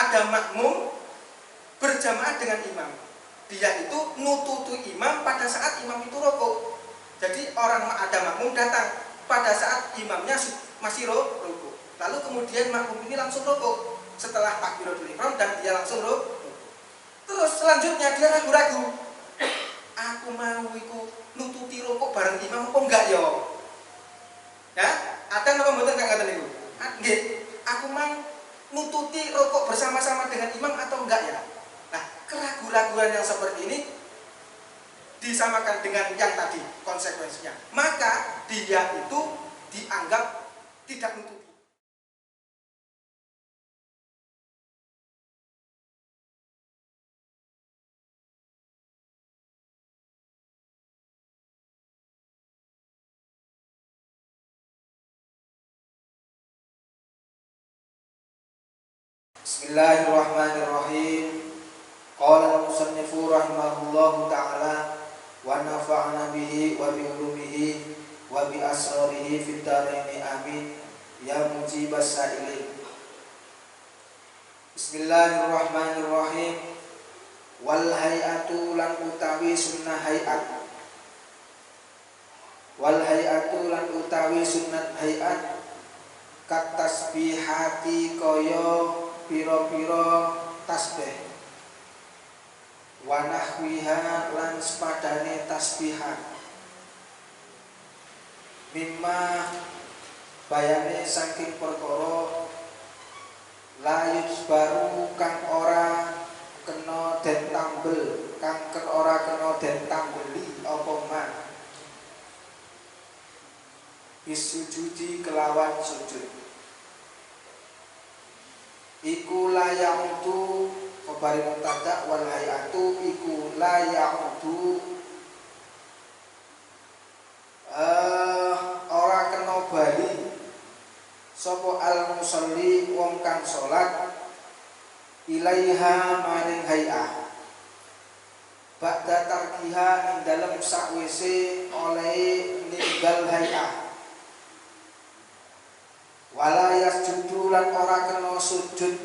ada makmum berjamaah dengan imam. Dia itu nututi imam pada saat imam itu rukuk. Jadi ada makmum datang pada saat imamnya masih rukuk. Lalu kemudian makmum ini langsung rukuk setelah takbiratul ihram dan dia langsung rukuk. Terus selanjutnya dia ragu-ragu. Aku mau iku nututi rukuk bareng imam apa enggak ya? Ya, ada napa mboten kang ngaten niku? Nggih, aku mau nututi rukuk bersama-sama dengan imam atau enggak ya? Nah, keraguan-raguan yang seperti ini disamakan dengan yang tadi konsekuensinya. Maka dia itu dianggap tidak nututi. Bismillahirrahmanirrahim. Qala al-musannifu rahimahullahu ta'ala wa nafa'ana bihi wa bi ulumihi wa bi asrarihi fid dharaini amin ya mujibas sa'ilin. Bismillahirrahmanirrahim. Wal hay'atu lan utawi sunnah hay'at. Wal hay'atu lan utawi sunnat hay'at kat tasbihati kaya pira-pira tasbih wa nahwiha lan sepadane tasbihan mimma bayane saking perkara la yujbaru kang ora kena den tambel ora kena den tambeli apa man bisujudi kelawan sujud iku layautu khabari mubtada wal hayatu iku layautu ora kena bali sapa al musalli wong kang salat ilaiha maring hayah ba'da tarkiha ing dalem sakwise oleh ninggal hayah wala yasjudu lan ora kena sujud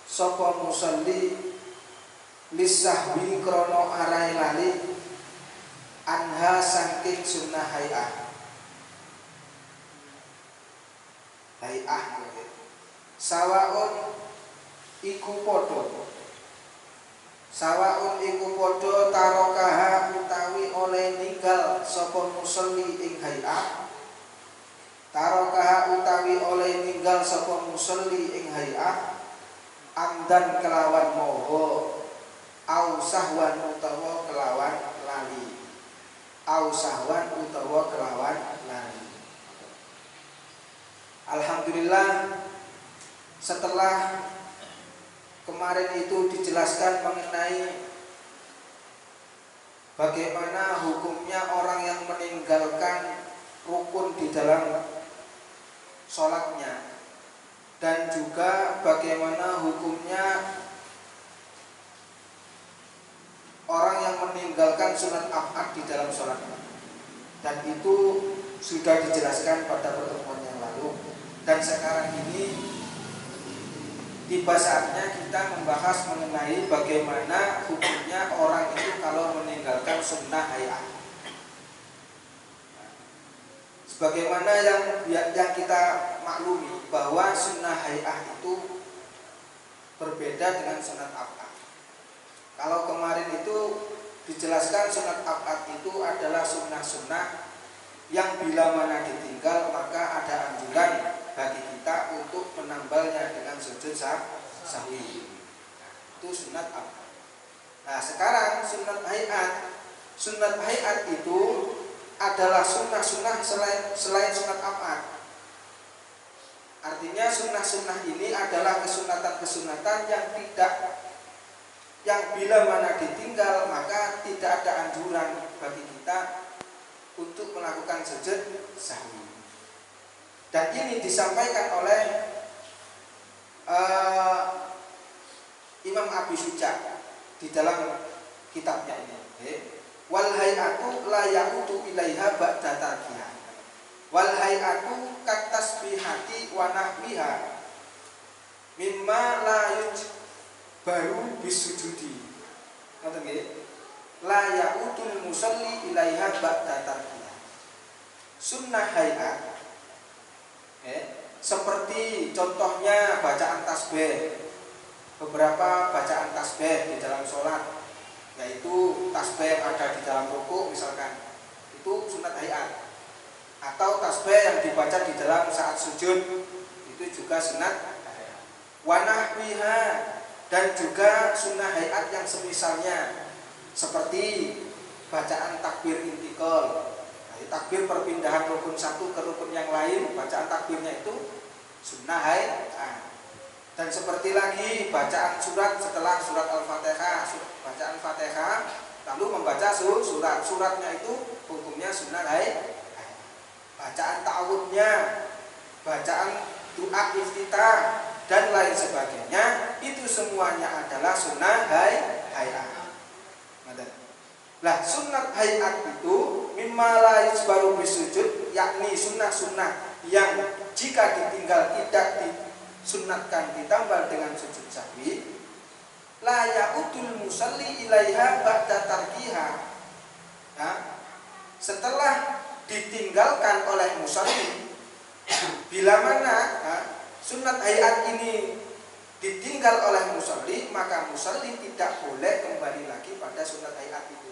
sapa musalli lisahwi krana arai lali anha saking sunnah hayah sawaun iku padha tarokaha utawi oleh ninggal sapa musalli ing hayah tarokaha utawi oleh ninggal sapa musalli ing hay'ah amdan kelawan moho au sahwan utawa kelawan lali Alhamdulillah, setelah kemarin itu dijelaskan mengenai bagaimana hukumnya orang yang meninggalkan rukun di dalam sholatnya dan juga bagaimana hukumnya orang yang meninggalkan sunat ab'ad di dalam sholatnya, dan itu sudah dijelaskan pada pertemuan yang lalu. Dan sekarang ini tiba saatnya kita membahas mengenai bagaimana hukumnya orang itu kalau meninggalkan sunnah hay'ah. Sebagaimana yang kita maklumi bahwa sunnah hay'ah itu berbeda dengan sunat ab'ad. Kalau kemarin itu dijelaskan sunat ab'ad itu adalah sunnah-sunnah yang bila mana ditinggal maka ada anjuran bagi kita untuk menambalnya dengan sujud sahwi. Itu sunat ab'ad. Nah, sekarang sunat hay'at. Sunat hay'at itu adalah sunnah-sunnah selain sunat ab'ad. Artinya sunnah-sunnah ini adalah kesunatan-kesunatan yang bila mana ditinggal maka tidak ada anjuran bagi kita untuk melakukan sujud sahwi. Dan ini disampaikan oleh Imam Abi Suja di dalam kitabnya ini. Wal hay'atu la ya'udu ilaiha ba'da tarkiha. Wal hay'atu kat tasbihati wa nahwiha mimma la baru bisujudi. Ngoten nggih. La ya'udul musalli ilaiha ba'da tarkiha. Sunnah hayat seperti contohnya bacaan tasbih. Beberapa bacaan tasbih di dalam sholat, yaitu tasbih ada di dalam rukuk misalkan, itu sunat hayat. Atau tasbih yang dibaca di dalam saat sujud, itu juga sunat hayat. Wa nahwiha, dan juga sunnah hayat yang semisalnya, seperti bacaan takbir intikal. Takbir perpindahan rukun satu ke rukun yang lain, bacaan takbirnya itu sunnah hayat. Dan seperti lagi bacaan surat setelah surat Al-Fatihah, bacaan Fatihah lalu membaca suratnya itu hukumnya sunnah hayat. Bacaan ta'awudnya, bacaan doa iftitah dan lain sebagainya, itu semuanya adalah sunnah hayat. Lah sunat hayat itu mimma la yusbaru bisujud, yakni sunnah-sunnah yang jika ditinggal tidak disunatkan ditambal dengan sujud sahwi. La ya'udul musalli ilaiha ba'da tarkiha. Nah, setelah ditinggalkan oleh musalli, bila mana sunat hayat ini ditinggal oleh musalli, maka musalli tidak boleh kembali lagi pada sunat hayat itu.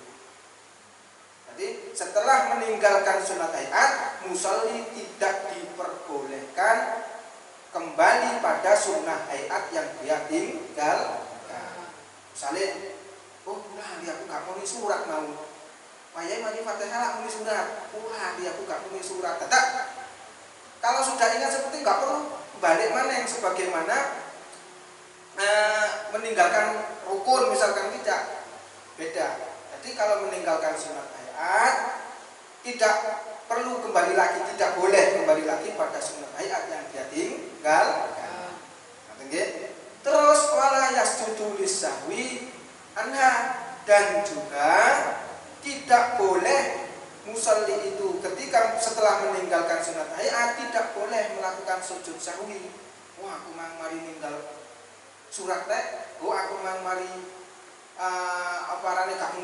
Jadi setelah meninggalkan sunat hayat, musalli tidak diperbolehkan kembali pada sunnah hayat yang dia tinggal. Misalnya, oh nah dia aku gak muni surat mau, payah mani Fatihah lah muni surat, wah dia aku gak muni surat. Tetap kalau sudah ingat seperti gak perlu balik mana yang sebagaimana meninggalkan rukun misalkan, tidak beda. Jadi kalau meninggalkan sunat hayat tidak perlu kembali lagi, tidak boleh kembali lagi pada sunat hayat yang dia tinggalkan. Terus wala yasjudu lisahwi anha, dan juga tidak boleh musalli itu ketika setelah meninggalkan sunat hayat tidak boleh melakukan sujud sahwi. Wah aku mang mari ninggal surat rek, oh aku mang mari aparane gak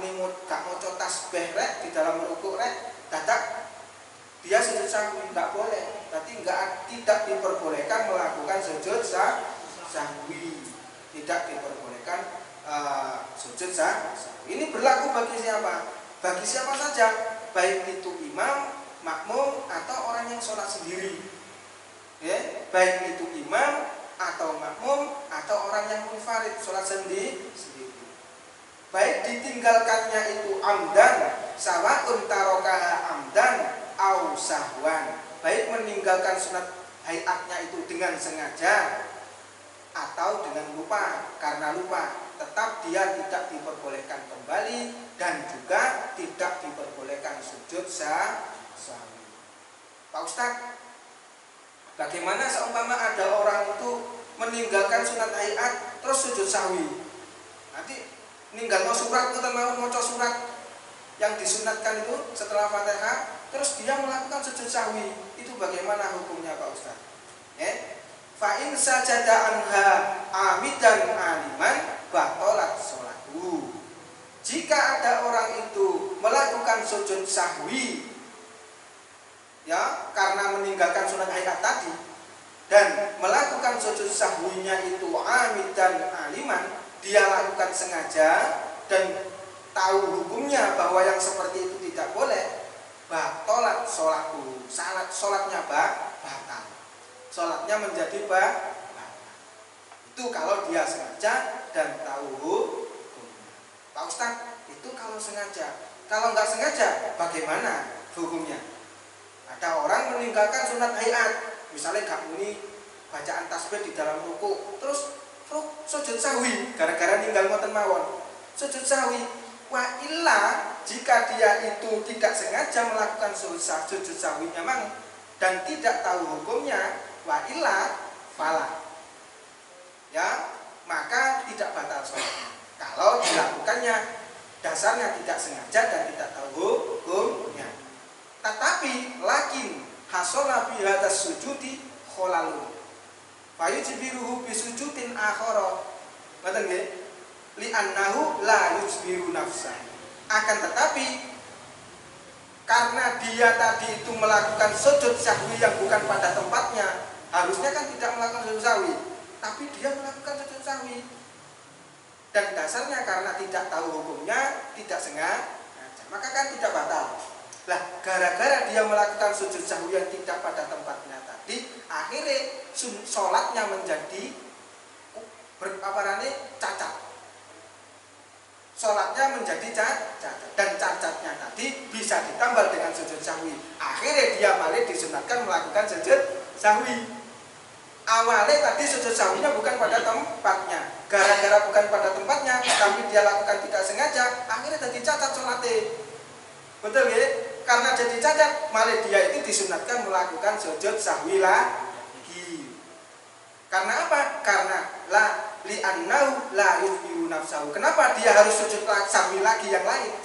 maca tasbih rek di dalam rukuk rek, dadak dia sujud sahwi, enggak boleh. Berarti tidak diperbolehkan melakukan sujud sahwi. Tidak diperbolehkan sujud sahwi. Ini berlaku bagi siapa? Bagi siapa saja, baik itu imam, makmum atau orang yang sholat sendiri. Ya, baik itu imam atau makmum atau orang yang munfarid sholat sendiri. Baik ditinggalkannya itu amdan, sawaun tarokaha amdan au sahwan. Baik meninggalkan sunat hayatnya itu dengan sengaja atau dengan lupa, karena lupa, tetap dia tidak diperbolehkan kembali dan juga tidak diperbolehkan sujud sahwi. Pak Ustadz, bagaimana seumpama ada orang itu meninggalkan sunat hayat terus sujud sahwi? Nanti ninggal mau surat itu mau maca surat yang disunatkan itu setelah Fatihah, terus dia melakukan sujud sahwi, itu bagaimana hukumnya Pak Ustaz? Fa in sajada anha amidan aliman batalat sholatuhu. Jika ada orang itu melakukan sujud sahwi ya karena meninggalkan sunat hayat tadi, dan melakukan sujud sahwinya itu amidan aliman, dia lakukan sengaja dan tahu hukumnya bahwa yang seperti itu tidak boleh, batalat sholatuhu, sholatnya batal, sholatnya menjadi batal. Itu kalau dia sengaja dan tahu hukumnya. Pak Ustadz, itu kalau sengaja. Kalau nggak sengaja, bagaimana hukumnya? Ada orang meninggalkan sunat hayat, misalnya gak muni bacaan tasbih di dalam ruku, terus sujud sahwi gara-gara ninggal ngoten mawon, sujud sahwi. Wa illa, jika dia itu tidak sengaja melakukan sujud sahwinya mang dan tidak tahu hukumnya, wa illa fala, ya maka tidak batal sholatnya. Kalau dilakukannya dasarnya tidak sengaja dan tidak tahu hukumnya. Tetapi lakin hasola bi hadas sujudi kholalun fayujbiruhu bisujudin akhara. Ngoten nggih? Li'annahu la yusbiru nafsa. Akan tetapi karena dia tadi itu melakukan sujud sahwi yang bukan pada tempatnya, harusnya kan tidak melakukan sujud sahwi, tapi dia melakukan sujud sahwi. Dan dasarnya karena tidak tahu hukumnya, tidak sengaja, maka kan tidak batal. Lah, gara-gara dia melakukan sujud sahwi yang tidak pada tempatnya tadi, akhirnya sholatnya menjadi cacat. Sholatnya menjadi cacat, dan cacatnya tadi bisa ditambal dengan sujud sahwi. Akhirnya dia malah disunatkan melakukan sujud sahwi. Awalnya tadi sujud sahwinya bukan pada tempatnya, gara-gara bukan pada tempatnya, tapi dia lakukan tidak sengaja, akhirnya jadi cacat sholatnya. Betul ya? Karena jadi cacat, malah dia itu disunatkan melakukan sujud sahwi lagi. Karena apa? Karena li'annahu la yuhbiru nafsahu. Kenapa dia harus sujud sahwi lagi yang lain?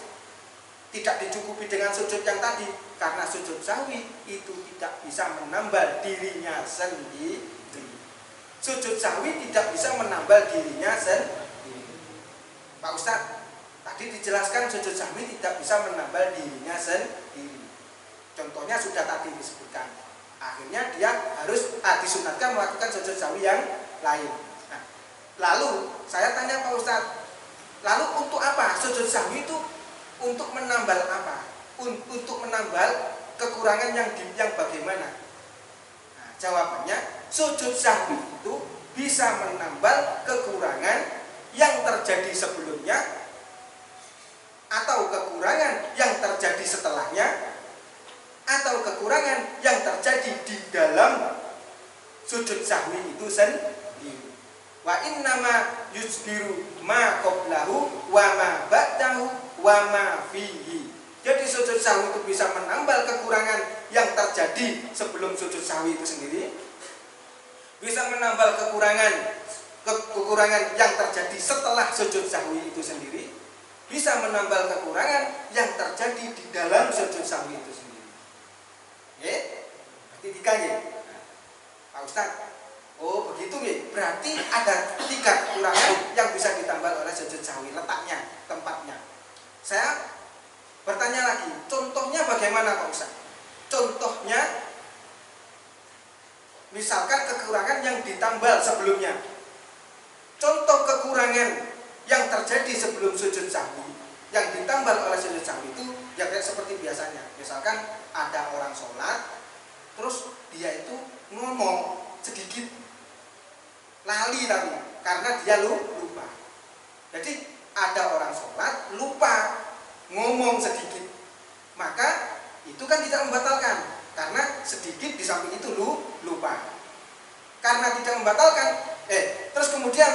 Tidak dicukupi dengan sujud yang tadi. Karena sujud sahwi itu tidak bisa menambal dirinya sendiri. Sujud sahwi tidak bisa menambal dirinya sendiri. Pak Ustadz, tadi dijelaskan sujud sahwi tidak bisa menambal dirinya sendiri. Contohnya sudah tadi disebutkan. Akhirnya dia harus disunatkan melakukan sujud sahwi yang lain. Nah, lalu saya tanya Pak Ustadz, lalu untuk apa sujud sahwi itu? Untuk menambal apa? Untuk menambal kekurangan yang bagaimana? Nah, jawabannya sujud sahwi itu bisa menambal kekurangan yang terjadi sebelumnya atau kekurangan yang terjadi setelahnya, atau kekurangan yang terjadi di dalam sujud sahwi itu sendiri. Wa innama yusbiru ma qablahu wa ma ba'dahu wa ma fihi. Jadi sujud sahwi itu bisa menambal kekurangan yang terjadi sebelum sujud sahwi itu sendiri, bisa menambal kekurangan yang terjadi setelah sujud sahwi itu sendiri, bisa menambal kekurangan yang terjadi di dalam sujud sahwi itu sendiri. Berarti 3 ya, Pak Ustadz. Oh begitu ya, berarti ada 3 kekurangan yang bisa ditambal oleh sujud sahwi, letaknya, tempatnya. Saya bertanya lagi, contohnya bagaimana Pak Ustadz? Contohnya, misalkan kekurangan yang ditambal sebelumnya. Contoh kekurangan yang terjadi sebelum sujud sahwi yang ditambal oleh sujud sahwi itu ya kayak seperti biasanya. Misalkan ada orang sholat, terus dia itu ngomong sedikit, lali karena dia lupa. Jadi ada orang sholat lupa ngomong sedikit, maka itu kan tidak membatalkan karena sedikit di samping itu lupa. Karena tidak membatalkan, terus kemudian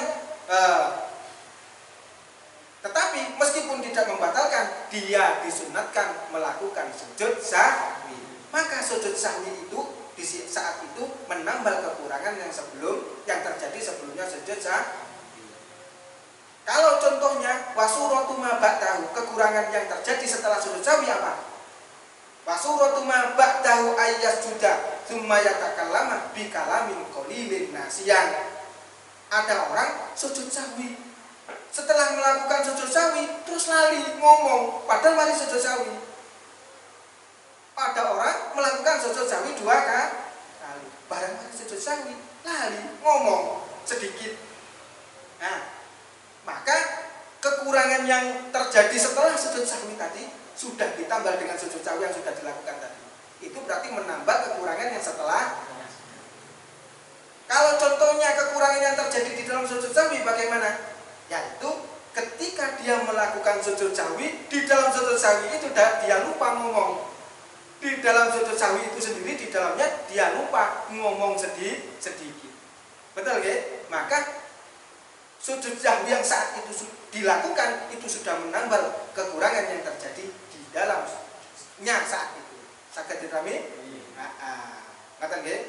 tetapi meskipun tidak membatalkan, dia disunatkan melakukan sujud sahwi. Maka sujud sahwi itu di saat itu menambal kekurangan yang terjadi sebelumnya sujud sahwi. Kalau contohnya wasuratu ma ba'dahu, kekurangan yang terjadi setelah sujud sahwi apa? Wasuratu ma ba'dahu ayyasjuda tsumma yatakallama bi kalamin qalilin nasiyan. Ada orang sujud sahwi, setelah melakukan sujud sahwi terus lali ngomong padahal masih sujud sahwi. Ada orang melakukan sujud sahwi 2 kali, barang sujud sahwi lali ngomong sedikit. Nah, maka kekurangan yang terjadi setelah sujud sahwi tadi sudah ditambal dengan sujud sahwi yang sudah dilakukan tadi. Itu berarti menambah kekurangan yang setelah. Kalau contohnya kekurangan yang terjadi di dalam sujud sahwi bagaimana? Yaitu ketika dia melakukan sujud sahwi, di dalam sujud sahwi itu dia lupa ngomong. Di dalam sujud sahwi itu sendiri, di dalamnya dia lupa ngomong sedikit. Betul ya? Maka sujud sahwi yang saat itu dilakukan itu sudah menambal kekurangan yang terjadi di dalamnya saat itu. Saged dipahami? Ngaten nggih?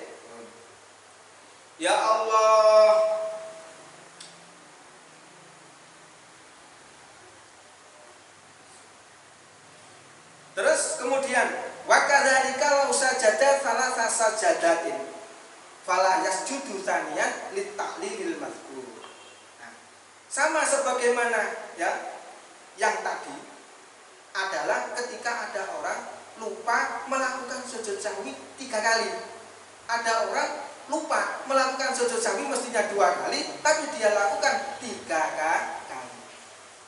Ya Allah. Terus kemudian wa kadzalika law sajada salasa sajadatin fala yasjudu tsaniyan lit ta'lilil mazkur. Nah, Sama sebagaimana ya yang tadi adalah ketika ada orang lupa melakukan sujud sahwi 3 kali. Ada orang lupa melakukan sujud sahwi mestinya 2 kali, tapi dia lakukan 3 kali.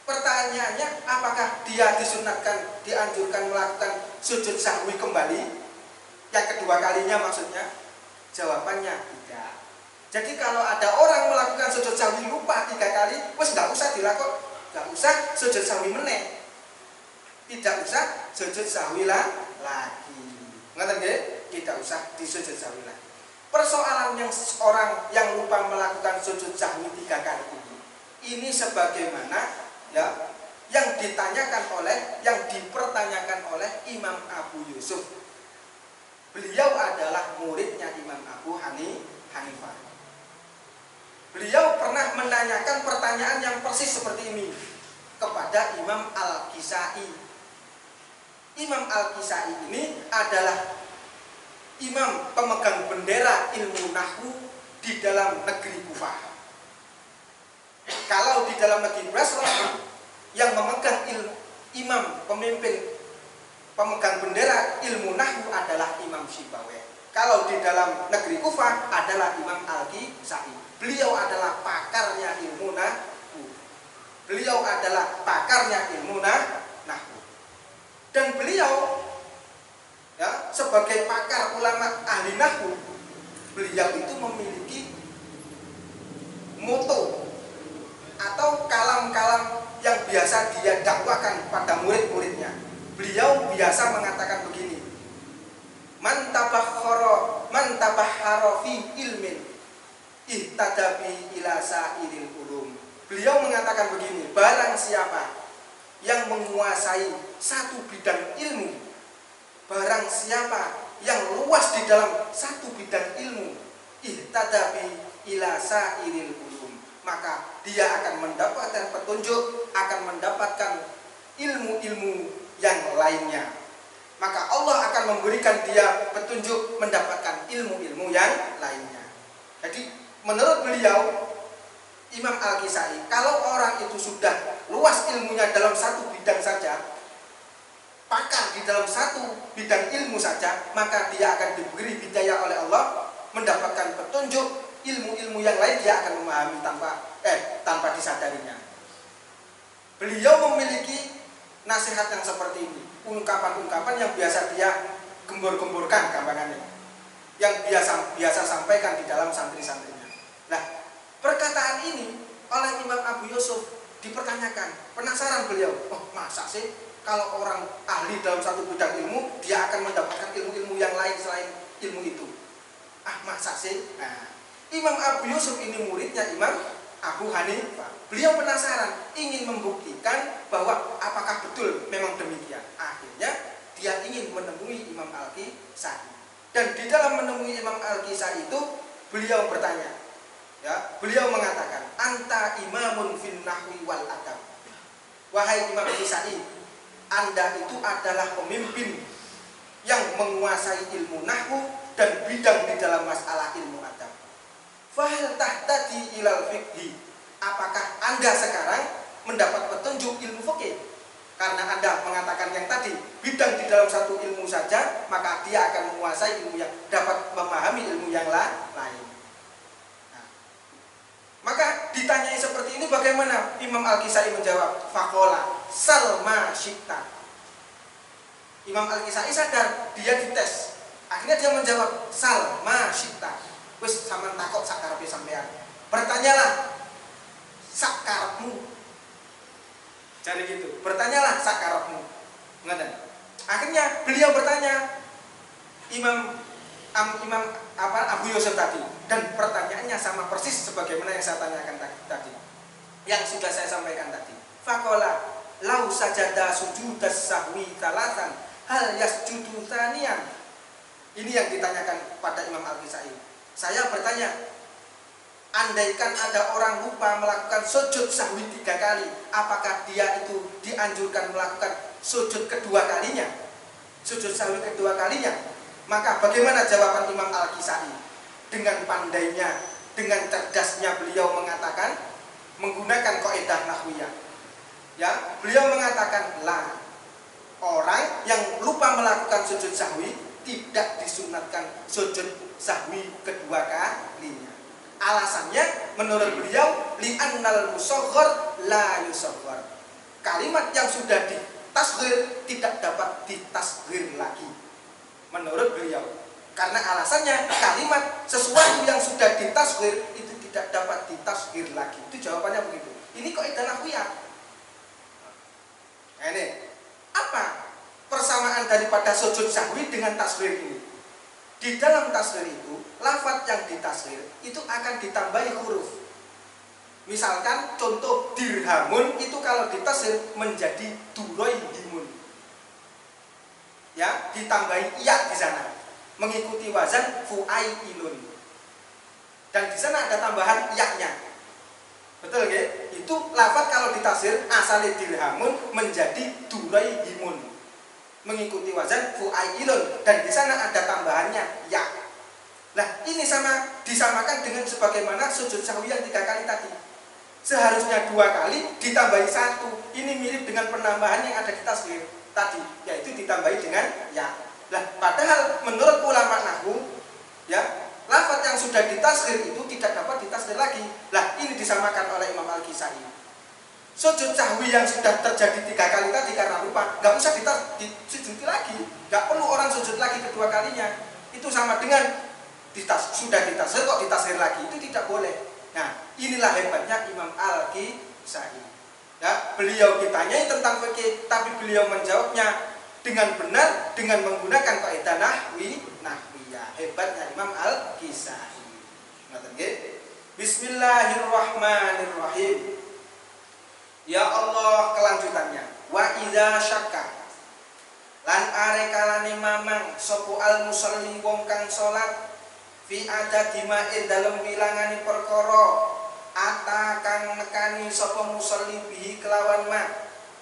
Pertanyaannya, apakah dia disunatkan, dianjurkan melakukan sujud sahwi kembali? Yang kedua kalinya maksudnya? Jawabannya tidak. Jadi kalau ada orang melakukan sujud sahwi lupa 3 kali, wes nggak usah dilakukan, nggak usah sujud sahwi meneh. Tidak usah sujud sahwi lagi. Ngerti nggih? Tidak usah disujud sahwi lagi. Persoalan yang orang yang lupa melakukan sujud sahwi 3 kali ini sebagaimana ya yang dipertanyakan oleh Imam Abu Yusuf. Beliau adalah muridnya Imam Abu Hanifah. Beliau pernah menanyakan pertanyaan yang persis seperti ini kepada Imam Al-Kisai. Imam Al-Kisai ini adalah imam pemegang bendera ilmu nahwu di dalam negeri Kufah. Kalau di dalam negeri Basrah yang memegang imam pemimpin pemegang bendera ilmu nahwu adalah Imam Sibawayh. Kalau di dalam negeri Kufah adalah Imam Al-Kisai. Beliau adalah pakarnya ilmu nahwu. Beliau adalah pakarnya ilmu nahwu. Dan beliau ya, sebagai pakar ulama ahli nahwu, beliau itu memiliki moto atau kalam-kalam yang biasa dia dakwakan pada murid-muridnya. Beliau biasa mengatakan begini: Man tabahhara fi ilmin ihtadabi ila sa'iril ulum. Beliau mengatakan begini, barang siapa yang menguasai satu bidang ilmu, barang siapa yang luas di dalam satu bidang ilmu, ihtadabi ila sa'iril ulum, maka dia akan mendapatkan petunjuk, akan mendapatkan ilmu-ilmu yang lainnya. Maka Allah akan memberikan dia petunjuk mendapatkan ilmu-ilmu yang lainnya. Jadi menurut beliau Imam Al-Kisai, kalau orang itu sudah luas ilmunya dalam satu bidang saja, pakar di dalam satu bidang ilmu saja, maka dia akan diberi hidayah oleh Allah, mendapatkan petunjuk, ilmu-ilmu yang lain dia akan memahami tanpa disadarinya. Beliau memiliki nasihat yang seperti ini, ungkapan-ungkapan yang biasa dia gembor-gemborkan gampangannya, yang biasa sampaikan di dalam santri-santrinya. Nah, perkataan ini oleh Imam Abu Yusuf dipertanyakan, penasaran beliau, oh masa sih kalau orang ahli dalam satu bidang ilmu dia akan mendapatkan ilmu-ilmu yang lain selain ilmu itu? Ah masa sih? Nah, Imam Abu Yusuf ini muridnya Imam Abu Hanifah. Beliau penasaran, ingin membuktikan bahwa apakah betul memang demikian. Akhirnya dia ingin menemui Imam Al-Kisai. Dan di dalam menemui Imam Al-Kisai itu beliau bertanya, ya, beliau mengatakan, anta imamun fin nahwi wal adab. Wahai Imam Al-Kisai, Anda itu adalah pemimpin yang menguasai ilmu nahwu dan bidang di dalam masalah ilmu adab. Fahal tahtadi ilal fiqhi. Apakah Anda sekarang mendapat petunjuk ilmu fikih? Karena Anda mengatakan yang tadi, bidang di dalam satu ilmu saja, maka dia akan menguasai ilmu yang dapat memahami ilmu yang lain. Nah, maka ditanyai seperti ini, bagaimana Imam Al-Kisai menjawab? Faqala salma syi'ta. Imam Al-Kisai sadar, dia dites. Akhirnya dia menjawab salma syi'ta. Wis sampean takut sakarepe sampean. Bertanyalah sakarepmu. Jadi gitu. Bertanyalah sakarepmu. Ngoten. Akhirnya beliau bertanya Abu Yusuf tadi, dan pertanyaannya sama persis sebagaimana yang saya tanyakan tadi. Yang sudah saya sampaikan tadi. Faqala lau sajada sujudas sahwi talatan hal yasjudu tsaniyan. Ini yang ditanyakan pada Imam Al-Kisai. Saya bertanya, andaikan ada orang lupa melakukan sujud sahwi 3 kali, apakah dia itu dianjurkan melakukan sujud kedua kalinya? Sujud sahwi kedua kalinya? Maka bagaimana jawaban Imam Al-Kisai? Dengan pandainya, dengan cerdasnya beliau mengatakan, menggunakan kaidah nahwiyah. Ya, beliau mengatakan orang yang lupa melakukan sujud sahwi tidak disunatkan sujud sahwi kedua kalinya. Alasannya menurut beliau li'annal musaghar la yusaghar. Kalimat yang sudah ditasghir tidak dapat ditasghir lagi. Menurut beliau. Karena alasannya kalimat sesuatu yang sudah ditasghir itu tidak dapat ditasghir lagi. Itu jawabannya begitu. Ini kaidah nahwiyah. Nah, ini apa persamaan daripada sujud sahwi dengan tasghir ini? Di dalam tasghir itu, lafadz yang ditasghir itu akan ditambahi huruf. Misalkan contoh dirhamun itu kalau ditasghir menjadi duroihimun. Ya, ditambahi ya di sana. Mengikuti wazan fu'ailun. Dan di sana ada tambahan ya-nya. Betul nggih? Itu lafadz kalau ditasghir asale dirhamun menjadi duroihimun. Mengikuti wazan fu'ailun dan di sana ada tambahannya ya. Nah, ini disamakan dengan sebagaimana sujud sahwi yang 3 kali tadi. Seharusnya 2 kali ditambahi 1. Ini mirip dengan penambahan yang ada di tasghir tadi, yaitu ditambahi dengan ya. Nah, padahal menurut ulama nahwu ya, lafadz yang sudah ditasghir itu tidak dapat ditasghir lagi. Nah, ini disamakan oleh Imam Al-Kisai. Sujud sahwi yang sudah terjadi 3 kali tadi karena lupa, nggak usah disujudi lagi, nggak perlu orang sujud lagi kedua kalinya. Itu sama dengan sudah ditasghir kok ditasghir lagi, itu tidak boleh. Nah, inilah hebatnya Imam Al-Kisai. Ya, beliau ditanyai tentang fikih, tapi beliau menjawabnya dengan benar dengan menggunakan kaidah nahwiyah. Hebatnya Imam Al-Kisai. Bismillahirrahmanirrahim. Ya Allah, kelanjutannya. Wa idza syakka lan are kalane mamang sapa al musalli wong kang salat fi adadi ma'in dalem wilangane perkara ata kang nekani sapa musalli bihi kelawan ma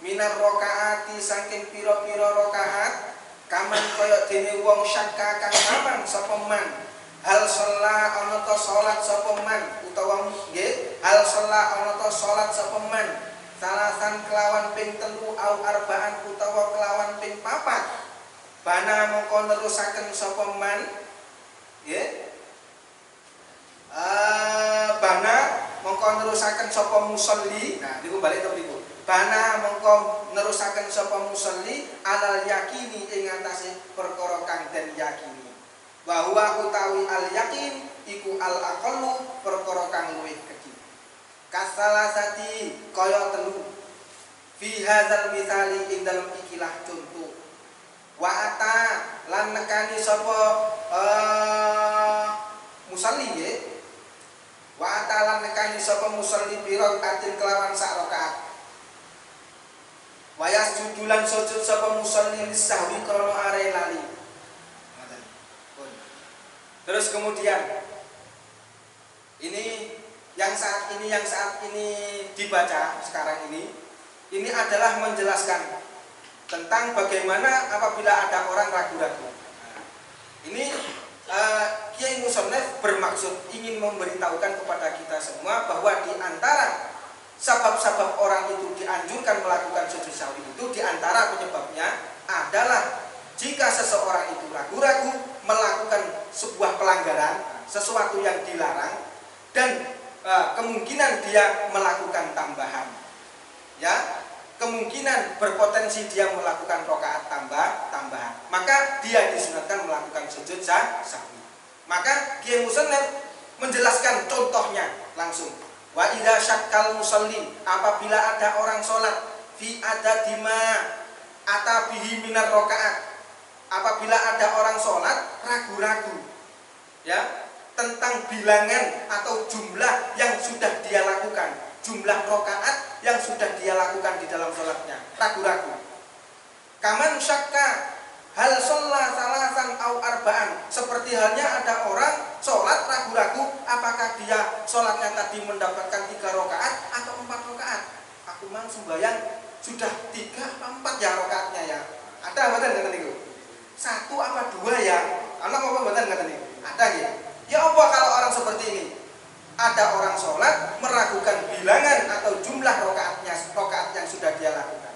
minar rakaati saking pira-pira rakaat kaman kaya dene wong syakka kang mamang sapa man hal sholat ana ta salat sapa man utawa nggih hal sholat ana ta salat sapa man salasan kelawan ping 3 au arbaan utawa kelawan ping 4 bana mongko nerusaken sapa man nggih bana mongko nerusaken sapa musolli. Nah niku balik to niku bana mongko nerusaken sapa musolli alal yakini ing atase perkara kang den yakini wa huwa utawi al yakin iku al aqallu perkara kang luwih kasalasati kaya telu fi hadzal misali ing dalem ikilah contoh wa ata lan nekani sapa musalli nggih wa ata lan nekani sapa musalli bi rakaatin kelawan sak rakaat wa yasjudulan sujud sapa musalli lisahwi krana are lali. Terus kemudian yang saat ini dibaca sekarang ini adalah menjelaskan tentang bagaimana apabila ada orang ragu-ragu. Ini Kiai Musonef bermaksud ingin memberitahukan kepada kita semua bahwa di antara sebab-sebab orang itu dianjurkan melakukan sujud sahwi itu di antara penyebabnya adalah jika seseorang itu ragu-ragu melakukan sebuah pelanggaran, sesuatu yang dilarang dan kemungkinan dia melakukan tambahan, ya kemungkinan berpotensi dia melakukan rakaat tambahan, maka dia disunatkan melakukan sujud sahwi. Maka Kiai Musonef menjelaskan contohnya langsung. Wa idza syakkal musalli, apabila ada orang sholat fi adadi ma atabihi minar rakaat, apabila ada orang sholat ragu-ragu, ya tentang bilangan atau jumlah yang sudah dia lakukan, jumlah rakaat yang sudah dia lakukan di dalam sholatnya, ragu-ragu. Kaman syakka hal sholat salasan au arba'an, seperti halnya ada orang sholat ragu-ragu apakah dia sholatnya tadi mendapatkan 3 rakaat atau 4 rakaat. Aku mang sembahyang sudah 3 apa 4 ya rakaatnya ya. Ada mboten ngoten niku? 1 apa 2 ya? Ana apa mboten ngoten niku? Ada nggih? Ya apa kalau orang seperti ini? ada orang sholat meragukan bilangan atau jumlah rokaat yang sudah dia lakukan,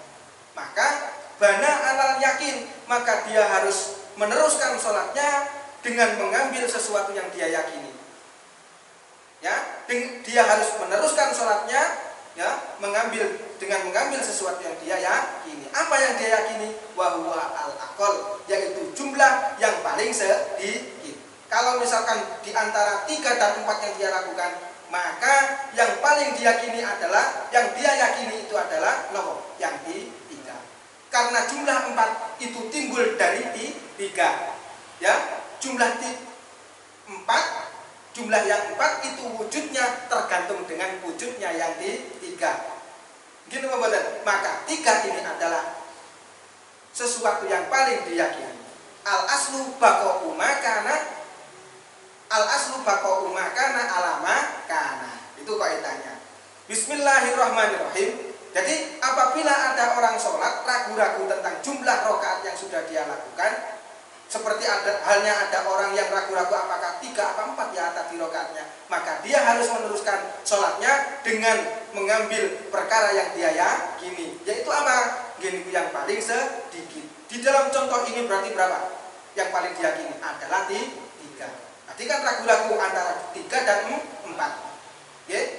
maka bana alal yakin, maka dia harus meneruskan sholatnya dengan mengambil sesuatu yang dia yakini. Ya, dia harus meneruskan sholatnya, ya, dengan mengambil sesuatu yang dia yakini. Apa yang dia yakini? Wahwa al-aqol, yaitu jumlah yang paling sedikit. Kalau misalkan di antara 3 dan 4 yang dia lakukan, maka yang paling diyakini adalah, yang dia yakini itu adalah yang di 3. Karena jumlah 4 itu timbul dari 3. Ya, jumlah 4, jumlah yang 4 itu wujudnya tergantung dengan wujudnya yang di 3. Gitu betul. Maka 3 ini adalah sesuatu yang paling diyakini. Al-aslu baqa'u makana, al-aslu baqa'u makana alama kana. Itu kaidahnya. Bismillahirrahmanirrahim. Jadi apabila ada orang sholat ragu-ragu tentang jumlah rakaat yang sudah dia lakukan, seperti halnya ada orang yang ragu-ragu apakah 3 atau 4 ya tadi rakaatnya, maka dia harus meneruskan sholatnya dengan mengambil perkara yang dia yakini, yaitu apa? Gini, yang paling sedikit. Di dalam contoh ini berarti berapa? Yang paling diyakini adalah 3. Tadi kan ragu-ragu antara 3 dan 4.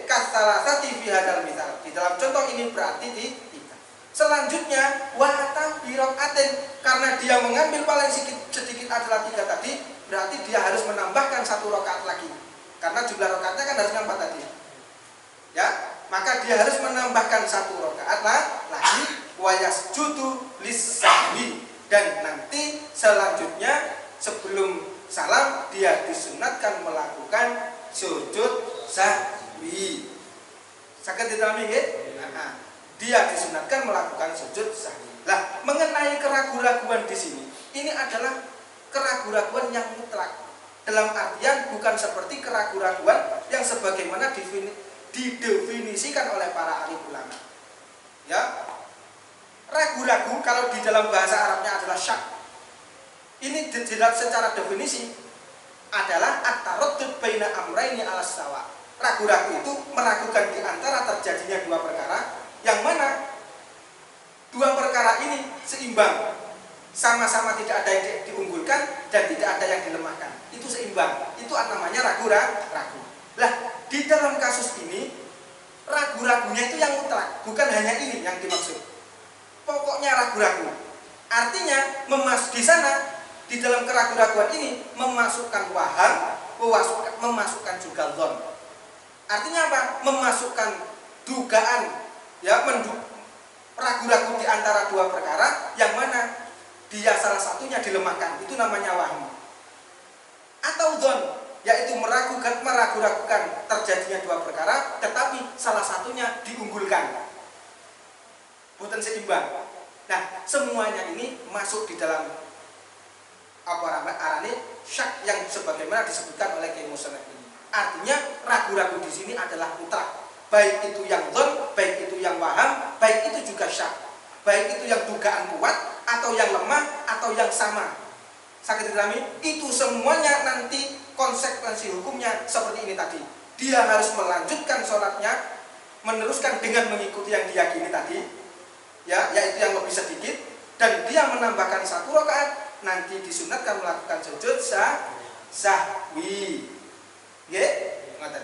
Kasalasati fi hadal misal. Di dalam contoh ini berarti di 3. Selanjutnya wata birokaatin, karena dia mengambil paling sedikit adalah 3 tadi, berarti dia harus menambahkan 1 rakaat lagi. Karena jumlah rakaatnya kan harusnya 4 tadi. Ya, maka dia harus menambahkan 1 rakaat lagi, wayasjudu lis-sahwi, dan nanti selanjutnya sebelum salam dia disunatkan melakukan sujud sahwi. Sakit dipahami nggih? Dia disunatkan melakukan sujud sahwi. Lah, mengenai keraguan-raguan di sini, ini adalah keraguan-raguan yang mutlak. Dalam artian bukan seperti keraguan-raguan yang sebagaimana didefinisikan oleh para alim ulama. Ya. Ragu-ragu kalau di dalam bahasa Arabnya adalah syak. Ini dijelaskan secara definisi adalah at-taraddud baina amrayni alas sawa. Ragu-ragu itu meragukan di antara terjadinya 2 perkara, yang mana 2 perkara ini seimbang, sama-sama tidak ada yang diunggulkan dan tidak ada yang dilemahkan. Itu seimbang. Itu namanya ragu-ragu. Lah, di dalam kasus ini ragu-ragunya itu yang mutlak, bukan hanya ini yang dimaksud. Pokoknya ragu-ragu. Artinya di sana di dalam keraguan-raguan ini memasukkan waham, memasukkan juga dzon. Artinya apa? Memasukkan dugaan, ya, ragu-ragu di antara 2 perkara yang mana dia salah satunya dilemahkan, itu namanya waham. Atau dzon, yaitu meragu-ragukan terjadinya 2 perkara tetapi salah satunya diunggulkan, bukan seimbang. Nah, semuanya ini masuk di dalam arane syak yang sebagaimana disebutkan oleh Kiai Musannaf ini. Artinya ragu-ragu di sini adalah mutlak, baik itu yang dzon, baik itu yang waham, baik itu juga syak, baik itu yang dugaan kuat atau yang lemah atau yang sama. Sakit dipahami? Itu semuanya nanti konsekuensi hukumnya seperti ini tadi. Dia harus melanjutkan sholatnya, meneruskan dengan mengikuti yang diyakini tadi, ya, yaitu yang lebih sedikit, dan dia menambahkan 1 rakaat, nanti disunatkan melakukan sujud sahwi. Nggih, ngoten.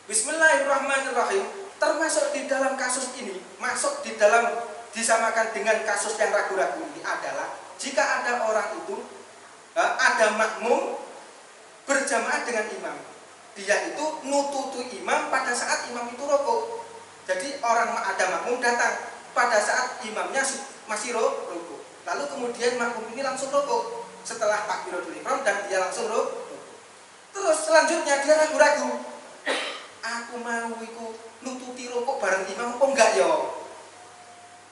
Bismillahirrahmanirrahim. Termasuk di dalam kasus ini, masuk di dalam disamakan dengan kasus yang ragu-ragu ini adalah jika ada orang itu, ada makmum berjamaah dengan imam, dia itu nututu imam pada saat imam itu rukuk. Jadi ada makmum datang pada saat imamnya masih rukuk, lalu kemudian makmum ini langsung rukuk setelah takbiratul ihram dan dia langsung rukuk. Terus selanjutnya dia ragu-ragu, aku mau iku nututi rukuk bareng imam apa enggak ya?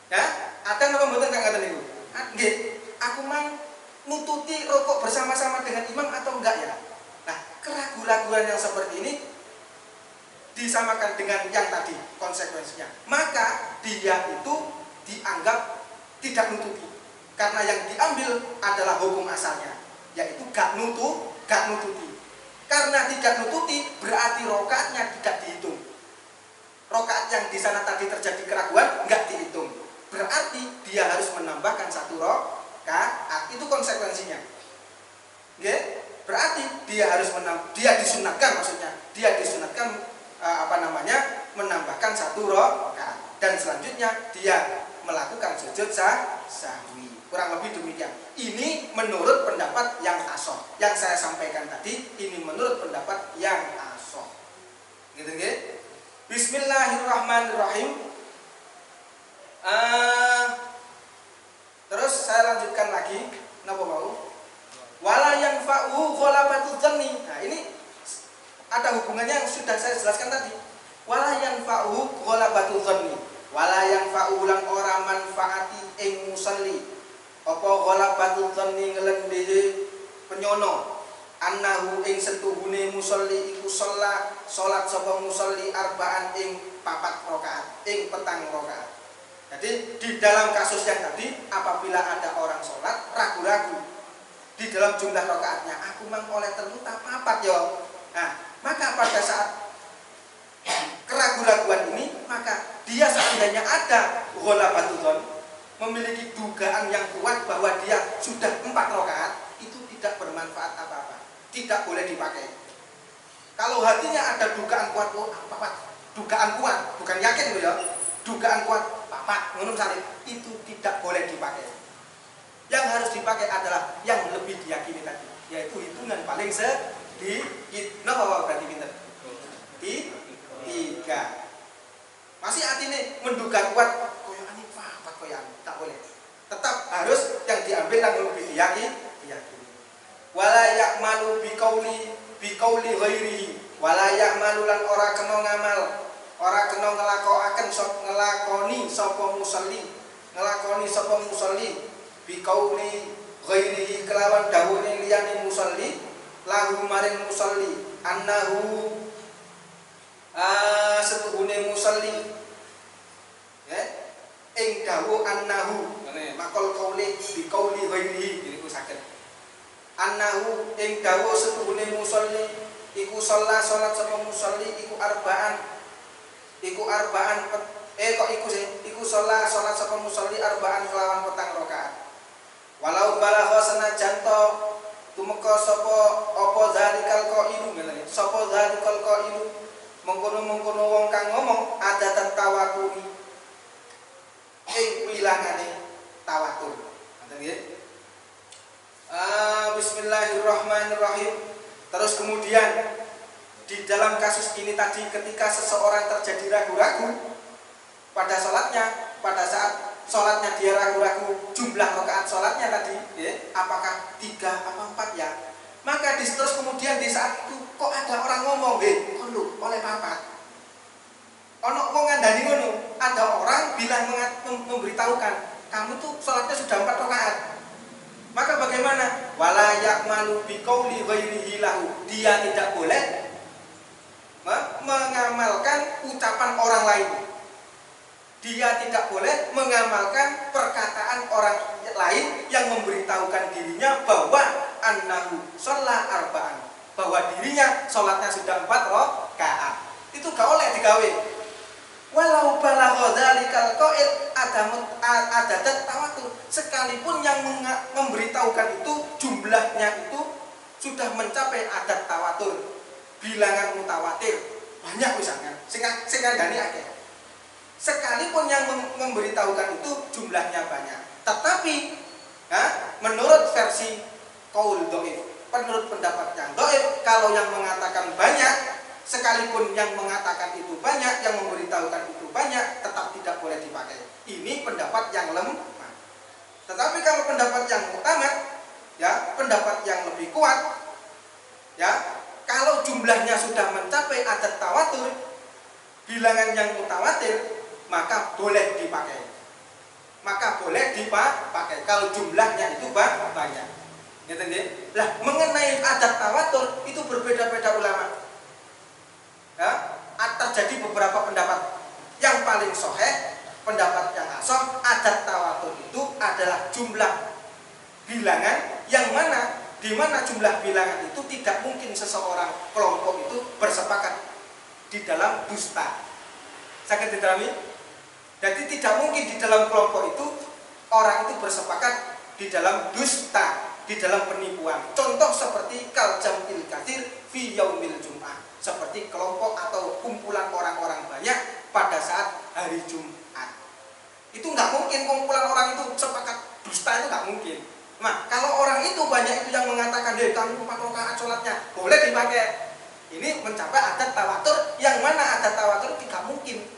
Ya, ada napa mboten kang ngaten niku? Nggih, aku mau nututi rukuk bersama-sama dengan imam atau enggak ya? Nah, keraguan-raguan yang seperti ini disamakan dengan yang tadi konsekuensinya. Maka dia itu dianggap tidak nututi, karena yang diambil adalah hukum asalnya, yaitu gak nututi. Karena tidak nututi berarti rokaatnya tidak dihitung. Rokaat yang di sana tadi terjadi keraguan nggak dihitung. Berarti dia harus menambahkan 1 rokaat. Itu konsekuensinya. Oke? Berarti dia harus dia disunatkan maksudnya. Dia disunatkan menambahkan 1 rokaat. Dan selanjutnya dia melakukan sujud sahwi. Kurang lebih demikian. Ini menurut pendapat yang ashah. Yang saya sampaikan tadi ini menurut pendapat yang ashah. Gitu nggih? Bismillahirrahmanirrahim. Terus saya lanjutkan lagi. Napa mau? Wala yanfa'u ghalabatu dhanni. Nah, ini ada hubungannya yang sudah saya jelaskan tadi. Wala yanfa'u ghalabatu dhanni. Wala yanfa'u lan ora manfaati ing musalli. Apa ghalabatu dhanni nglendhehe penyono. Annahu ing setuhune musalli iku salat sapa musalli arba'an ing 4 rakaat, ing petang rakaat. Jadi di dalam kasus yang tadi apabila ada orang sholat ragu-ragu di dalam jumlah rakaatnya, aku mang oleh telu ta 4 yo. Nah, maka pada saat keraguan-raguan ini, maka dia seandainya ada ghalabatul dzan, memiliki dugaan yang kuat bahwa dia sudah 4 rakaat, itu tidak bermanfaat apa-apa, tidak boleh dipakai. Kalau hatinya ada dugaan kuat, oh apa? Dugaan kuat, bukan yakin loh ya. Dugaan kuat, papat, ngono salib, itu tidak boleh dipakai. Yang harus dipakai adalah yang lebih diyakini tadi, yaitu hitungan paling sedikit. Napa berarti pinter? 3. Masih artinya menduga kuat, koyokan ini papat koyokan, tak boleh. Tetap harus yang diambil yang lebih diyakini. Wala ya'malu biqauli ghairihi, wala ya'malu lan ora kena ngamal, ora kena ngelakoni sapa musalli biqauli ghairihi kelawan dawuhe liyane musalli lahu maring musalli annahu setuhune musalli ya ing dawuh annahu ngene makol qauli biqauli ghairihi niku saged annahu ing dawuh setuhune musalli iku salat sapa musalli iku arba'an iku salat sapa musalli arba'an kelawan petang rakaat. Walau balagha sanajan to tumeka sapa apa zalikal qailu ngene. Sapa zalikal qailu mengkono-mengkono wong kang ngomong ada tawaturi. Wilangane tawatur. Ngoten nggih. Bismillahirrahmanirrahim. Terus kemudian di dalam kasus ini tadi ketika seseorang terjadi ragu-ragu pada sholatnya, pada saat sholatnya dia ragu-ragu jumlah rakaat sholatnya tadi ya, apakah 3 apa 4 ya, maka terus kemudian di saat itu kok ada orang ngomong kono oleh papat ono wong ngandani ngono, ada orang bilang memberitahukan kamu tuh sholatnya sudah 4 rakaat. Maka bagaimana? Wala ya'malu biqauli ghairihi lahu, dia tidak boleh mengamalkan ucapan orang lain. Dia tidak boleh mengamalkan perkataan orang lain yang memberitahukan dirinya bahwa annahu shalla arba'an, bahwa dirinya sholatnya sudah 4 rakaat. Itu gak oleh digawe. Walau balagha dzalikal qail ada tawatur, sekalipun yang memberitahukan itu jumlahnya itu sudah mencapai adat tawatur, bilangan mutawatir banyak misalnya sing ngandani akeh. Sekalipun yang memberitahukan itu jumlahnya banyak, tetapi menurut versi qaul dhaif, menurut pendapat yang dhaif, kalau yang mengatakan banyak, sekalipun yang mengatakan itu banyak, yang memberitahukan itu banyak, tetap tidak boleh dipakai. Ini pendapat yang lemah. Tetapi kalau pendapat yang utama, ya, pendapat yang lebih kuat, ya, kalau jumlahnya sudah mencapai adat tawatur, bilangan yang mutawatir, maka boleh dipakai. Maka boleh dipakai kalau jumlahnya itu banyak. Gitu nggih? Lah, mengenai adat tawatur itu berbeda-beda ulama. Ya, terjadi beberapa pendapat. Yang paling sahih, pendapat yang ashah, adat tawatur itu adalah jumlah bilangan yang mana di mana jumlah bilangan itu tidak mungkin seseorang kelompok itu bersepakat di dalam dusta. Sakit diterami? Jadi tidak mungkin di dalam kelompok itu orang itu bersepakat di dalam dusta, di dalam penipuan. Contoh seperti kal jam'il katsir fi yaumil jum'ah, seperti kelompok atau kumpulan orang-orang banyak pada saat hari Jumat. Itu nggak mungkin kumpulan orang itu sepakat dusta, itu nggak mungkin. Nah, kalau orang itu banyak itu yang mengatakan, "Hei, kamu 4 rakaat sholatnya boleh dipakai." Ini mencapai adat tawatur, yang mana adat tawatur tidak mungkin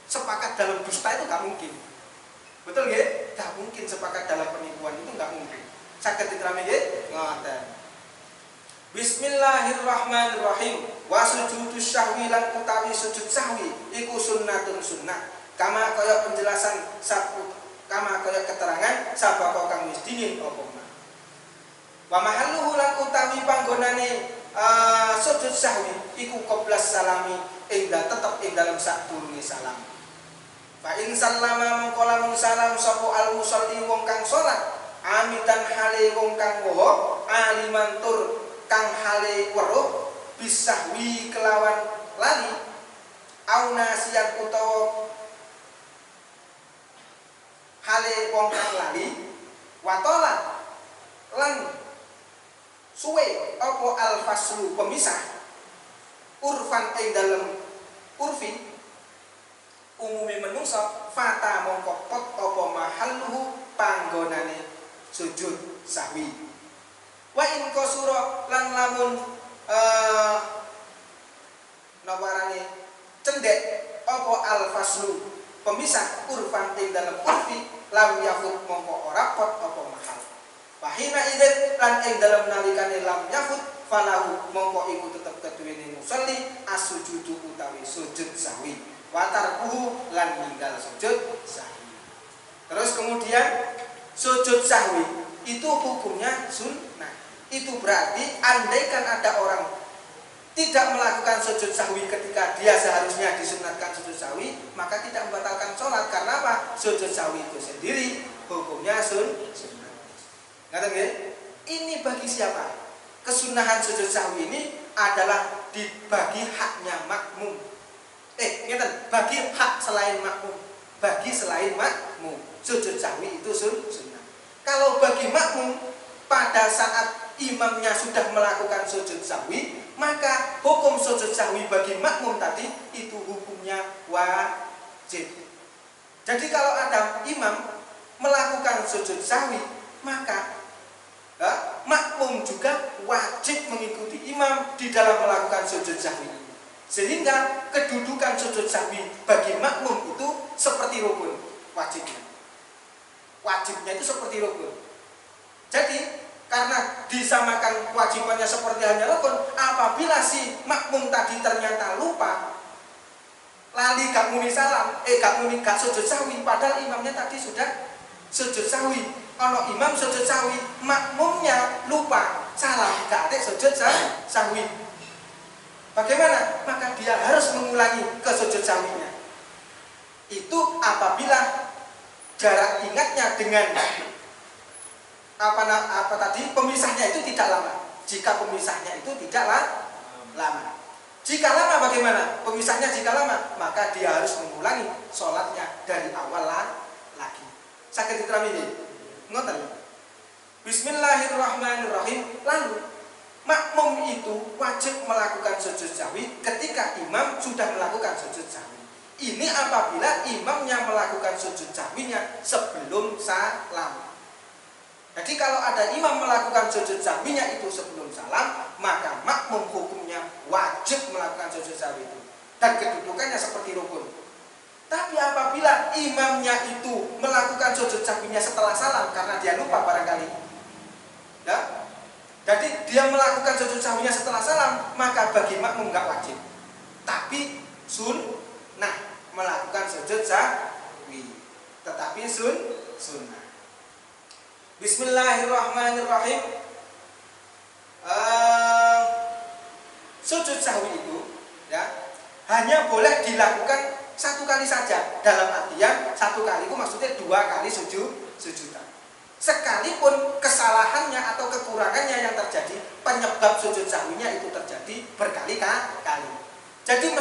sepakat dalam dusta, itu nggak mungkin. Betul nggih? Nggak mungkin sepakat dalam penipuan, itu nggak mungkin. Saged diterami nggih? Ngoten. Bismillahirrahmanirrahim. Wa sujudus sahwi lan utawi sujud sahwi iku sunnatun sunnah. Kama kaya penjelasan kama kaya keterangan sabako kang wis dingin apa mah. Wa mahalluhu lan utawi panggonane sujud sahwi iku qoblas salami ing tetep ing dalem sadurunge salam. Fa in sallama mongko lamun salam sapa al musolli wong kang salat amidan hale wong kang woho aliman tur kang hale weruh bisahwi kelawan lali au nasiat utawa hale wong kang lali watola lan suwe apa al faslu pemisah urfan ing dalem urfi umumé menungso fata mongko pot apa mahalluhu panggonane sujud sahwi. Wa in qasura lan lamun nawarane cendek apa al faslu pemisah urfan ing dalam urfi lam yafut mongko ora pot apa mahal. Wahina idzin lan ing dalam nalikane lam yafut falahu mongko iku tetep keduwene musolli as-sujudu utawi sujud sahwi. Watarkuhu lan ninggal sujud sahwi. Terus kemudian sujud sahwi itu hukumnya sunnah. Itu berarti andaikan ada orang tidak melakukan sujud sahwi ketika dia seharusnya disunatkan sujud sahwi, maka tidak membatalkan sholat. Karena apa? Sujud sahwi itu sendiri hukumnya sunnah. Ngerti nggih? Ini bagi siapa? Kesunahan sujud sahwi ini adalah dibagi haknya makmum. Ngeten, bagi hak selain makmum, bagi selain makmum. Sujud sahwi itu sunnah. Kalau bagi makmum pada saat imamnya sudah melakukan sujud sahwi, maka hukum sujud sahwi bagi makmum tadi itu hukumnya wajib. Jadi kalau ada imam melakukan sujud sahwi, maka makmum juga wajib mengikuti imam di dalam melakukan sujud sahwi. Sehingga kedudukan sujud sahwi bagi makmum itu seperti rukun wajibnya. Wajibnya itu seperti rukun. Jadi karena disamakan kewajibannya seperti hanya rukun, apabila si makmum tadi ternyata lupa, lali gak muni salam, gak sujud sahwi, padahal imamnya tadi sudah sujud sahwi. Ono imam sujud sahwi, makmumnya lupa salam, gak ada sujud sahwi. Bagaimana? Maka dia harus mengulangi ke sujud sahwinya. Itu apabila jarak ingatnya dengan apa tadi pemisahnya itu tidak lama. Jika pemisahnya itu tidaklah lama. Jika lama bagaimana? Pemisahnya jika lama, maka dia harus mengulangi sholatnya dari awal lagi. Sakit diterami ini? Ngoten. Bismillahirrahmanirrahim. Lalu makmum itu wajib melakukan sujud sahwi ketika imam sudah melakukan sujud sahwi. Ini apabila imamnya melakukan sujud sahwinya sebelum salam. Jadi kalau ada imam melakukan sujud sahwinya itu sebelum salam, maka makmum hukumnya wajib melakukan sujud sahwi itu. Dan kedudukannya seperti rukun. Tapi apabila imamnya itu melakukan sujud sahwinya setelah salam karena dia lupa barangkali, ya, jadi dia melakukan sujud sahwinya setelah salam, maka bagi makmum nggak wajib. Tapi sunnah melakukan sujud sahwi, tetapi sunnah. Bismillahirrahmanirrahim. Sujud sahwi itu ya hanya boleh dilakukan satu kali saja. Dalam artian satu kali itu maksudnya 2 kali sujudan. sekalipun kesalahannya atau kekurangannya yang terjadi, penyebab sujud sahwinya itu terjadi berkali-kali. Jadi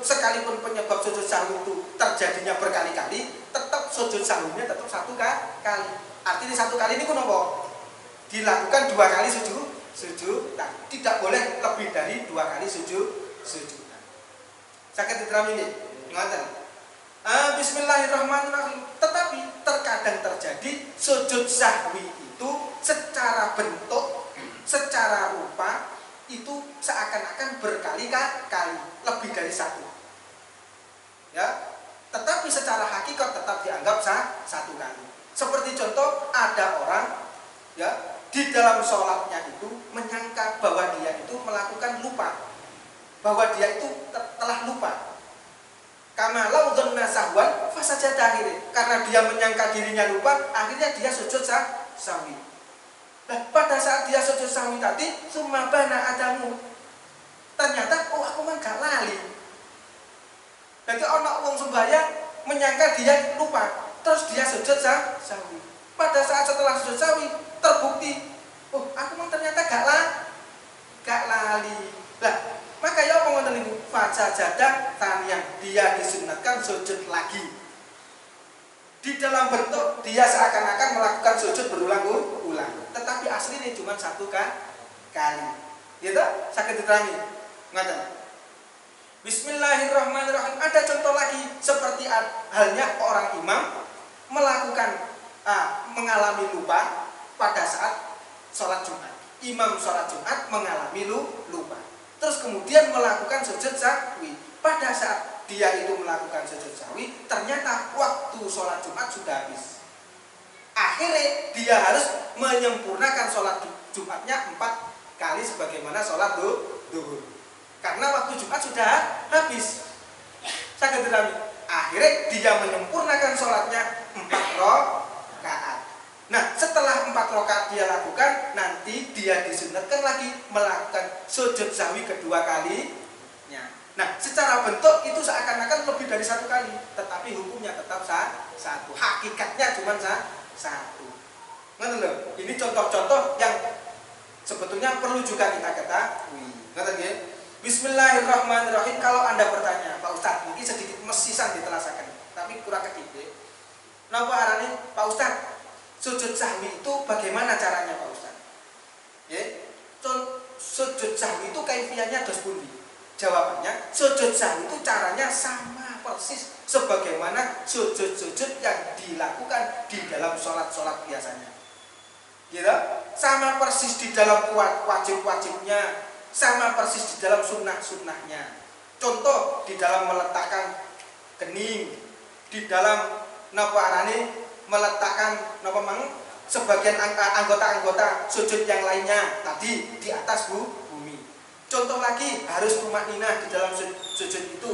sekalipun penyebab sujud sahwi itu terjadinya berkali-kali, tetap sujud sahwinya tetap satu kali. Artinya satu kali ini kenapa? Dilakukan 2 kali sujud. Nah, tidak boleh lebih dari 2 kali sujud. Sakit diterami ini, ngoten. Bismillahirrahmanirrahim. Tetapi terkadang terjadi sujud sahwi itu secara bentuk, secara rupa itu seakan-akan berkali-kali, lebih dari 1. Ya, tetapi secara hakikat tetap dianggap 1 kali. Seperti contoh, ada orang ya di dalam sholatnya itu menyangka bahwa dia itu melakukan lupa, bahwa dia itu telah lupa. Kama lau dhanna sahwan fasajada, karena dia menyangka dirinya lupa, akhirnya dia sujud sahwi. Nah, pada saat dia sujud sahwi tadi, summa bana adamu, ternyata aku mah gak lali. Jadi ana wong sembahyang menyangka dia lupa, terus dia sujud sahwi. Pada saat setelah sujud sahwi terbukti, aku mah ternyata gak lali. Lah, maka ya apa ngoten niku? Fasajadah taniyan, dia disunatkan sujud lagi. Di dalam bentuk dia seakan-akan melakukan sujud berulang-ulang, tetapi aslinya cuma 1 kali. Gitu? Sakit diterangi. Ngoten. Bismillahirrahmanirrahim. Ada contoh lagi seperti halnya orang imam melakukan mengalami lupa pada saat sholat Jumat. Imam sholat Jumat mengalami lupa. Terus kemudian melakukan sujud sahwi. Pada saat dia itu melakukan sujud sahwi, ternyata waktu sholat Jumat sudah habis. Akhirnya dia harus menyempurnakan sholat Jumatnya 4 kali sebagaimana sholat duhur. Karena waktu Jumat sudah habis. Sakit diterami. Akhirnya dia menyempurnakan sholatnya 4 rakaat. Nah, setelah 4 rakaat dia lakukan, nanti dia disunatkan lagi melakukan sujud sahwi kedua kalinya. Nah, secara bentuk itu seakan-akan lebih dari 1 kali, tetapi hukumnya tetap 1. Hakikatnya cuma 1. Ngerti lho? Ini contoh-contoh yang sebetulnya perlu juga kita ketahui. Ngerti nggih? Bismillahirrahmanirrahim. Kalau Anda bertanya, Pak Ustadz, ini sedikit mesisan ditelasakan, tapi kurang ketidik. Napa arane Pak Ustadz? Sujud sahwi itu bagaimana caranya Pak Ustadz? Ya, sujud sahwi itu kaifiahnya dos pundi? Jawabannya, sujud sahwi itu caranya sama persis sebagaimana sujud-sujud yang dilakukan di dalam sholat-sholat biasanya. Gitu? Sama persis di dalam wajib-wajibnya, sama persis di dalam sunnah-sunnahnya. Contoh, di dalam meletakkan kening, di dalam napa arane meletakkan sebagian anggota-anggota sujud yang lainnya tadi di atas bumi. Contoh lagi, harus tumakninah di dalam sujud itu,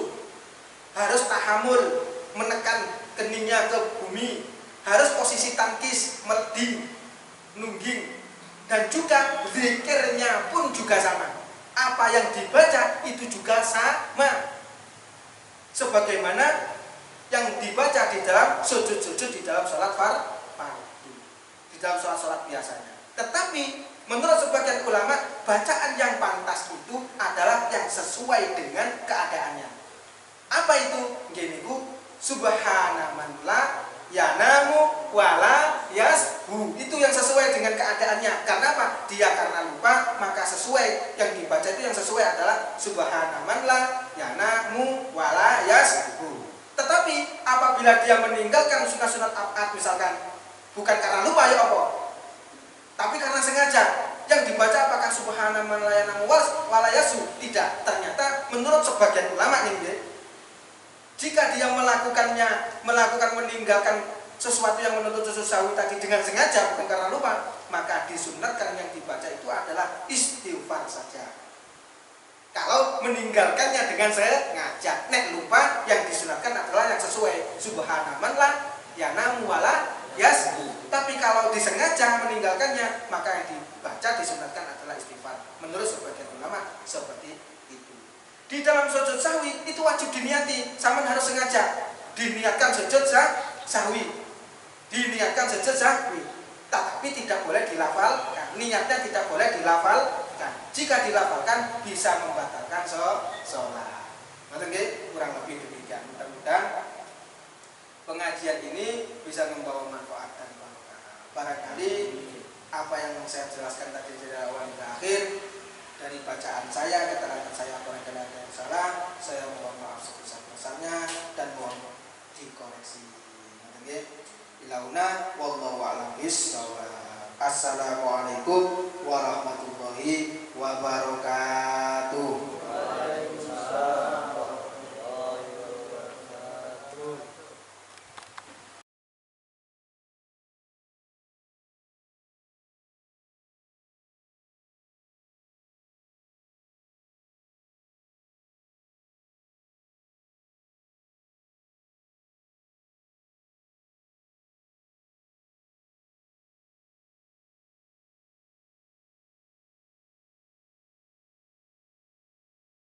harus tahamul menekan keningnya ke bumi, harus posisi tangkis, meleding, nungging, dan juga zikirnya pun juga sama. Apa yang dibaca itu juga sama sebagaimana yang dibaca di dalam sujud-sujud di dalam sholat fardu, di dalam sholat-sholat biasanya. Tetapi menurut sebagian ulama, bacaan yang pantas itu adalah yang sesuai dengan keadaannya. Apa itu? Gini bu, subhana man la yanamu wala yasbu. Itu yang sesuai dengan keadaannya. Karena apa? Dia karena lupa, maka sesuai yang dibaca itu yang sesuai adalah subhana man la yanamu wala yasbu. Tetapi apabila dia meninggalkan sunat-sunat abad misalkan, bukan karena lupa ya apa, tapi karena sengaja, yang dibaca apakah subhana man la yanamu wala yasbu? Tidak. Ternyata menurut sebagian ulama nih, jika dia meninggalkan sesuatu yang menuntut sujud sahwi tadi dengan sengaja, bukan karena lupa, maka disunatkan yang dibaca itu adalah istighfar saja. Kalau meninggalkannya dengan sengaja, nek lupa, yang disunatkan adalah yang sesuai subhana man la yanamu wala yasbu. Tapi kalau disengaja meninggalkannya, maka yang dibaca disunatkan adalah istighfar. Menurut sebagian ulama seperti itu. Di dalam sujud sahwi itu wajib diniati, sama harus sengaja diniatkan sujud sahwi, diniatkan sujud sahwi. Tetapi tidak boleh dilafalkan. Niatnya tidak boleh dilafalkan. Jika dilafalkan bisa membatalkan sholat. Kurang lebih demikian. Mudah-mudahan pengajian ini bisa membawa manfaat dan barokah. Barangkali apa yang saya jelaskan tadi dari awal hingga akhir, dari bacaan saya, keterangan saya barangkali ada yang salah, saya mohon maaf sebesar-besarnya dan mohon dikoreksi. Ilauna wallahu a'lam bishawab. Assalamualaikum warahmatullahi wabarakatuh.